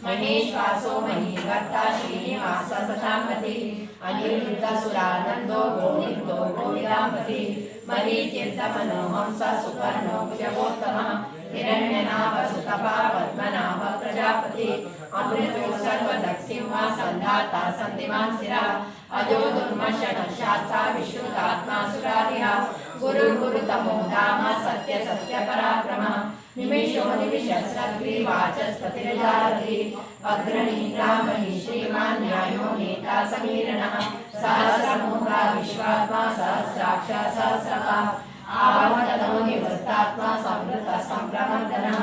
महेश्वासो महीवर्ता श्रीनिवास सतापति अनिरुद्धसुरानंदो गोविंदो गोविदापति मरीचिर्दमनो हंस सुपर्णो भुजगोत्तमः हिरण्यनाभ सुतपा पद्मनाभ प्रजापति अमृतो सर्वदक्षिंहा संधाता सन्धिमान् स्थिरा अजो दुर्मशण शास्ता विश्रुतात्मा सुरारिहा गुरु गुरुतमो धाम सत्य सत्य पराक्रम निमिषो निमिषस्रग्री वाचस्पतिर्जारति अग्रणी ब्राह्मणी श्रीमान् न्यायो नेता समीरणः सहस्रमुखा विश्वात्मा सहस्राक्ष सहस्रपाः आवतनो निवृत्तात्मा संवृत संप्रमर्दनः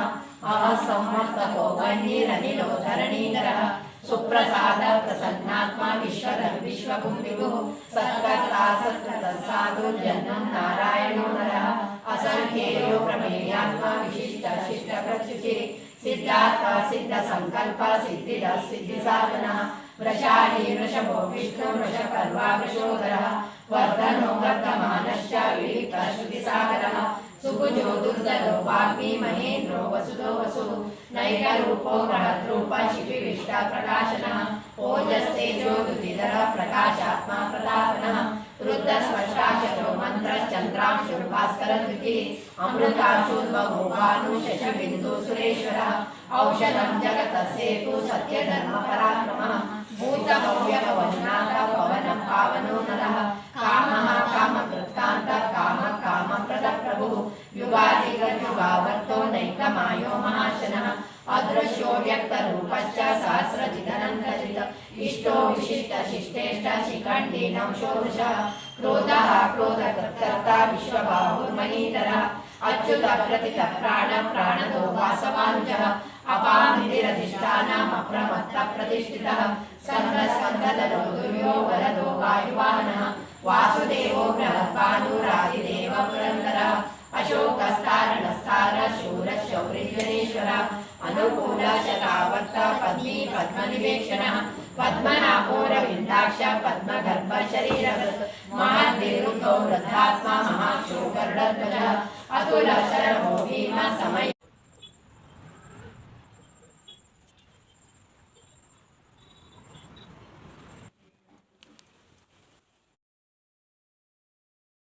अहसंवर्तको वह्निरनिलो धरणीधरः सुप्रसाद प्रसन्नात्मा विश्वकुम्भिभुः सत्कर्ता सत्कृतः साधु जन्मं नारायणो नरः असंख्येयो प्रमेयात्मा विशिष्ट शिष्ट प्रत्युचिः सिद्धार्थ सिद्ध संकल्प सिद्धिदः सिद्धिसाधनः वृषाली वृषभो विष्णु वृषपर्वा वृषोदरः वर्धनो वर्धमानश्च विविक्तः श्रुतिसागरः सुकुजो दुर्धरो वाग्मी महेन्द्रो वसुदो वसुः नैकरूपो बृहद्रूप शिपिविष्ट प्रकाशनः ओजस्तेजो द्युतिधरः प्रकाशात्मा प्रतापनः रुद्रस्पष्टाक्षरो मन्त्रश्चन्द्रांशुर्भास्करद्युतिः अमृतांशुर्बभो भानु शशिबिन्दु सुरेश्वरः औषधं जगतस्येतु सत्यधर्मपराक्रमः भूतभव्यभवन्नाथ पवनः पावनो नरः कामः कामकृत्कान्तः कामः कामप्रदः प्रभुः युगादिगर्युगावर्तो नैकमायो महाशनः अदृश्यो व्यक्तरूपश्च सहस्रजिदनन्तजित इष्टो विशिष्टशिष्टेष्ट शिखण्डीनं षोडशः क्रोधः क्रोधकृत्कर्ता विश्वबाहुर्महीधरः अच्युत प्रथित प्राण प्राणदो वासवानुजः अपानिधिरधिष्ठानम् अप्रमत्त प्रतिष्ठितः स्कन्दस्कन्दधरो दुर्यो वरदो वायुवाहनः वासुदेवो बृहद्भानुरादिदेव पुरन्दरः अशोकस्तारणस्तार शूरः शौरिजनेश्वरः अनुकूल शतावर्त पद्मी पद्मनिवेक्षणः पद्मनाभोरविन्दाक्ष पद्मग